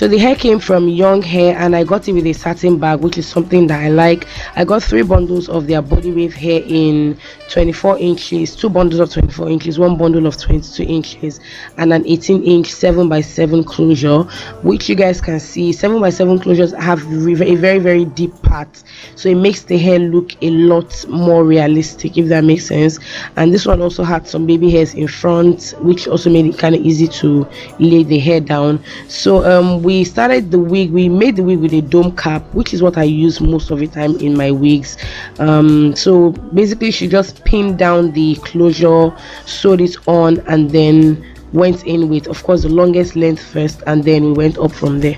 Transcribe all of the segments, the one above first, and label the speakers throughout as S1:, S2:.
S1: So the hair came from Yyonghair, and I got it with a satin bag, which is something that I like. I got 3 bundles of their body wave hair in 24 inches, 2 bundles of 24 inches, 1 bundle of 22 inches, and an 18-inch 7x7 closure, which you guys can see. 7x7 closures have a very, very deep part, so it makes the hair look a lot more realistic, if that makes sense. And this one also had some baby hairs in front, which also made it kind of easy to lay the hair down. So we started the wig. We made the wig with a dome cap, which is what I use most of the time in my wigs. So basically she just pinned down the closure, sewed it on, and then went in with, of course, the longest length first, and then we went up from there.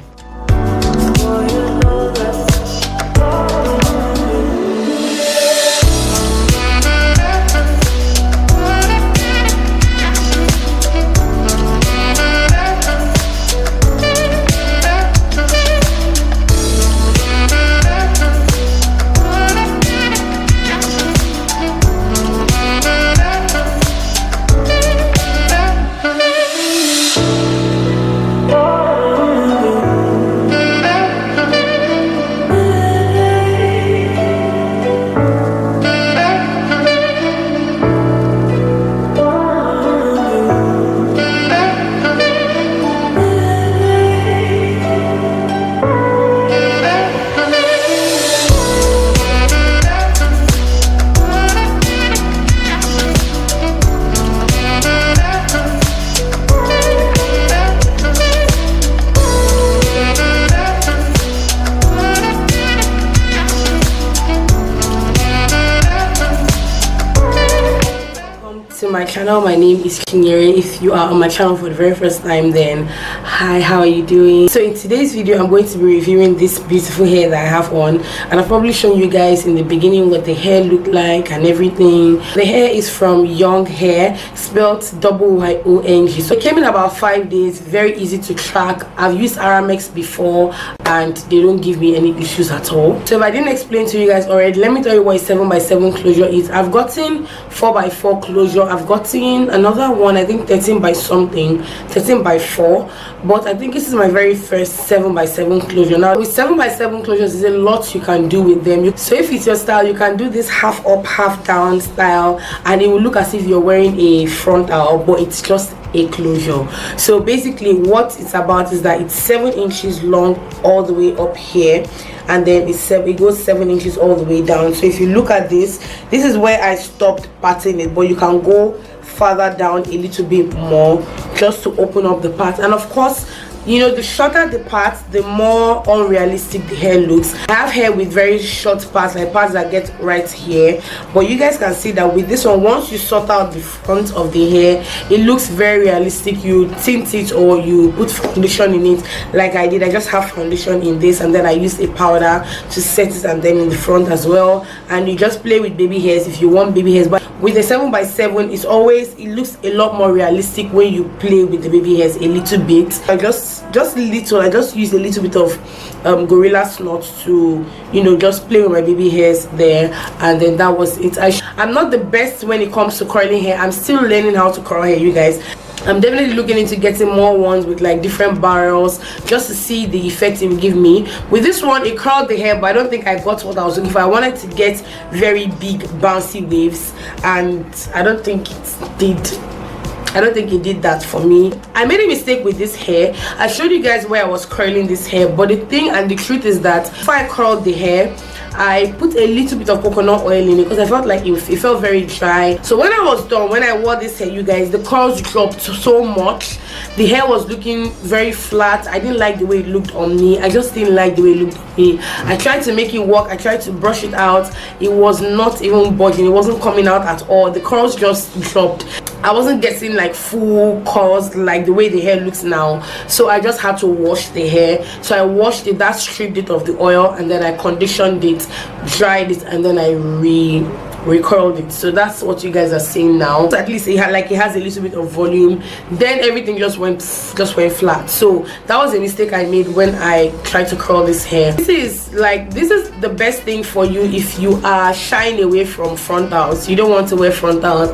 S1: To my channel, my name is Yyonghair. If you are on my channel for the very first time, then hi, how are you doing? So in today's video, I'm going to be reviewing this beautiful hair that I have on, and I've probably shown you guys in the beginning what the hair looked like and everything. The hair is from Yyonghair, spelled Yyong. So it came in about 5 days, very easy to track. I've used Aramex before and they don't give me any issues at all. So if I didn't explain to you guys already, let me tell you what a 7x7 closure is. I've gotten 4x4 closure. I've gotten another one, I think 13 by something, 13 by 4, but I think this is my very first 7x7 closure. Now with 7x7 closures, there's a lot you can do with them. So if it's your style, you can do this half up half down style, and it will look as if you're wearing a frontal, but it's just a closure. So basically what it's about is that it's 7 inches long all the way up here, and then it goes 7 inches all the way down. So if you look at this is where I stopped parting it, but you can go further down a little bit more just to open up the part. And of course, you know, the shorter the parts, the more unrealistic the hair looks. I have hair with very short parts, like parts that get right here, but you guys can see that with this one, once you sort out the front of the hair, it looks very realistic. You tint it or you put foundation in it like I did. I just have foundation in this, and then I used a powder to set it, and then in the front as well. And you just play with baby hairs if you want baby hairs, but with the 7x7, it looks a lot more realistic when you play with the baby hairs a little bit. I just use a little bit of gorilla snot to, you know, just play with my baby hairs there, and then that was it. I'm not the best when it comes to curling hair. I'm still learning how to curl hair, you guys. I'm definitely looking into getting more ones with like different barrels just to see the effect it will give me. With this one, it curled the hair, but I don't think I got what I was looking for. I wanted to get very big bouncy waves, and I don't think it did that for me. I made a mistake with this hair. I showed you guys where I was curling this hair, but the thing and the truth is that before I curled the hair, I put a little bit of coconut oil in it because I felt like it felt very dry. So when I was done, when I wore this hair, you guys, the curls dropped so much. The hair was looking very flat. I didn't like the way it looked on me. I just didn't like the way it looked on me. I tried to make it work. I tried to brush it out. It was not even budging. It wasn't coming out at all. The curls just dropped. I wasn't getting like full curls like the way the hair looks now. So I just had to wash the hair. So I washed it, that stripped it of the oil, and then I conditioned it, dried it, and then I recurled it. So that's what you guys are seeing now. So at least it has a little bit of volume. Then everything just went flat. So that was a mistake I made when I tried to curl this hair. This is the best thing for you if you are shying away from frontals. You don't want to wear frontals,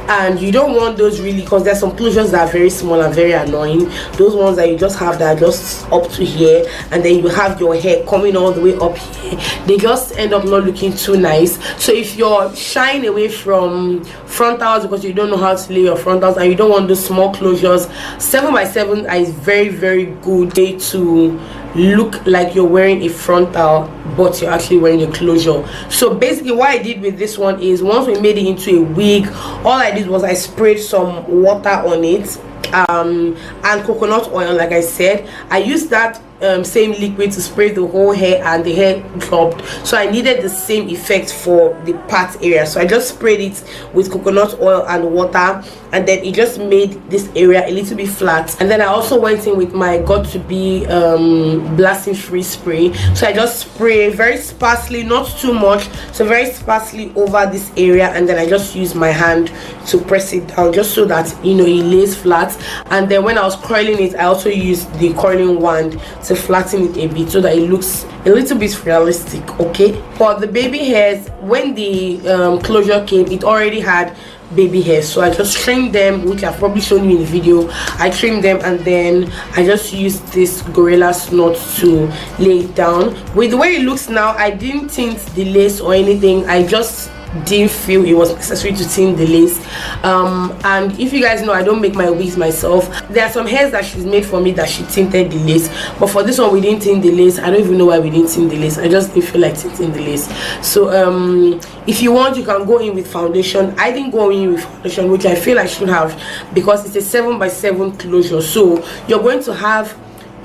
S1: and you don't want those really, because there's some closures that are very small and very annoying. Those ones that you just have that are just up to here, and then you have your hair coming all the way up here. They just end up not looking too nice. So if you're shying away from frontals because you don't know how to lay your frontals and you don't want those small closures, 7x7 is very, very good way to look like you're wearing a frontal but you're actually wearing a closure. So basically what I did with this one is, once we made it into a wig, all I did was I sprayed some water on it and coconut oil. Like I said, I used that same liquid to spray the whole hair, and the hair dropped, so I needed the same effect for the part area. So I just sprayed it with coconut oil and water, and then it just made this area a little bit flat. And then I also went in with my got to be blasting free spray. So I just spray very sparsely, not too much, so very sparsely over this area, and then I just use my hand to press it down just so that it lays flat. And then when I was curling it, I also used the curling wand to flatten it a bit so that it looks a little bit realistic. Okay, for the baby hairs, when the closure came, it already had baby hairs, so I just trimmed them, which I've probably shown you in the video. I trimmed them, and then I just used this gorilla snot to lay it down. With the way it looks now, I didn't tint the lace or anything. I just didn't feel it was necessary to tint the lace. And if you guys know, I don't make my wigs myself. There are some hairs that she's made for me that she tinted the lace, but for this one we didn't tint the lace. I don't even know why we didn't tint the lace. I just didn't feel like tinting the lace. So if you want, you can go in with foundation. I didn't go in with foundation, which I feel I should have, because it's a 7x7 closure, so you're going to have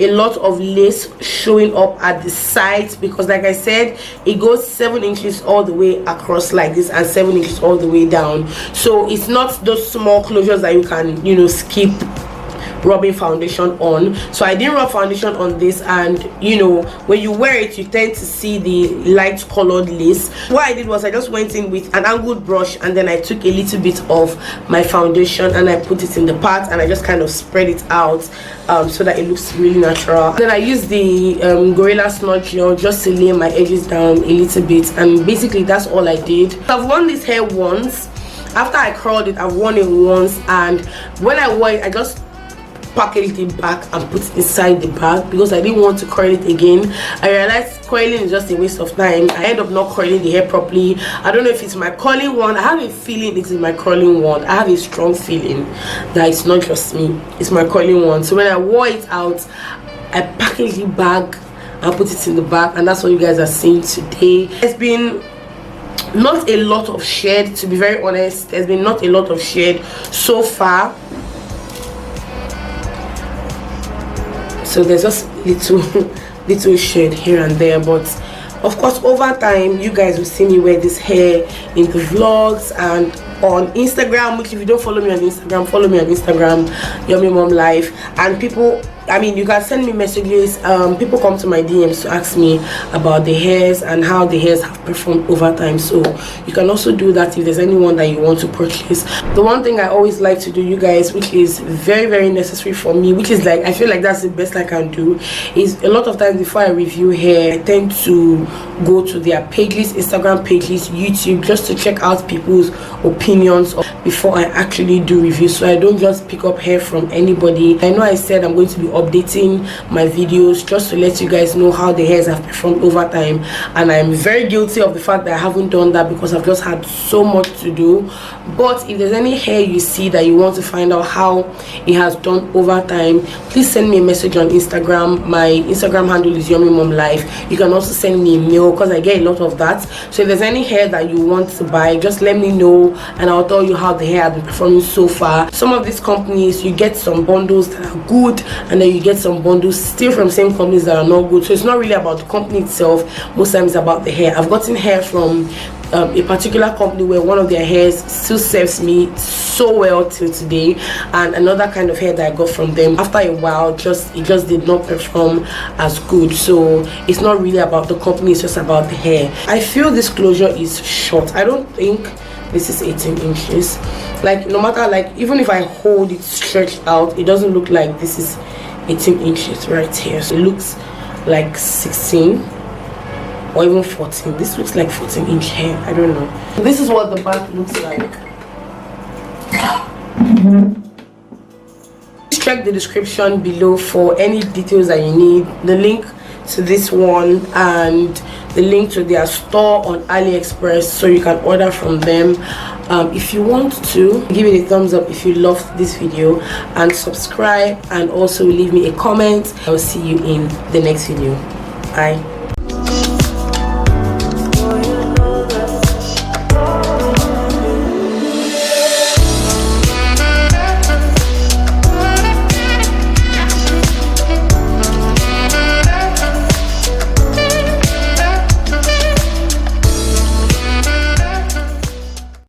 S1: a lot of lace showing up at the sides, because like I said, it goes 7 inches all the way across like this and 7 inches all the way down. So it's not those small closures that you can skip rubbing foundation on. So I didn't rub foundation on this, and when you wear it, you tend to see the light colored lace. What I did was I just went in with an angled brush, and then I took a little bit of my foundation and I put it in the part, and I just kind of spread it out so that it looks really natural. Then I used the gorilla snot gel just to lay my edges down a little bit, and basically that's all I did. I've worn this hair once. After I curled it, I've worn it once, and when I wore it, I just packaged it back and put it inside the bag because I didn't want to curl it again. I realized curling is just a waste of time. I end up not curling the hair properly. I don't know if it's my curling wand. I have a feeling it is my curling wand. I have a strong feeling that it's not just me, it's my curling wand. So when I wore it out, I packaged it back and put it in the bag, and that's what you guys are seeing today. It's been not a lot of shed, to be very honest. There's been not a lot of shed so far. So there's just little shade here and there, but of course over time you guys will see me wear this hair in the vlogs and on Instagram, which if you don't follow me on Instagram, follow me on Instagram, Yummy Mom Life. And people, you can send me messages. People come to my DMs to ask me about the hairs and how the hairs have performed over time, so you can also do that if there's anyone that you want to purchase. The one thing I always like to do, you guys, which is very, very necessary for me, which is I feel like that's the best I can do, is a lot of times before I review hair, I tend to go to their page list, Instagram page list, YouTube, just to check out people's opinions before I actually do reviews. So I don't just pick up hair from anybody. I know I said I'm going to be updating my videos just to let you guys know how the hairs have performed over time, and I'm very guilty of the fact that I haven't done that because I've just had so much to do. But if there's any hair you see that you want to find out how it has done over time, please send me a message on Instagram. My Instagram handle is Yummy Mom Life. You can also send me a mail because I get a lot of that. So if there's any hair that you want to buy, just let me know and I'll tell you how the hair has been performing so far. Some of these companies, you get some bundles that are good, and then you get some bundles still from same companies that are not good. So it's not really about the company itself, most times it's about the hair. I've gotten hair from a particular company where one of their hairs still serves me so well till today, and another kind of hair that I got from them, after a while, it just did not perform as good. So it's not really about the company, it's just about the hair. I feel this closure is short. I don't think this is 18 inches. Like, no matter, like, even if I hold it stretched out, it doesn't look like this is 18 inches right here. So it looks like 16 or even 14. This looks like 14-inch hair. I don't know. This is what the back looks like. Check the description below for any details that you need. The link to this one and the link to their store on AliExpress, so you can order from them. If you want to, give it a thumbs up if you loved this video, and subscribe, and also leave me a comment. I'll see you in the next video. Bye.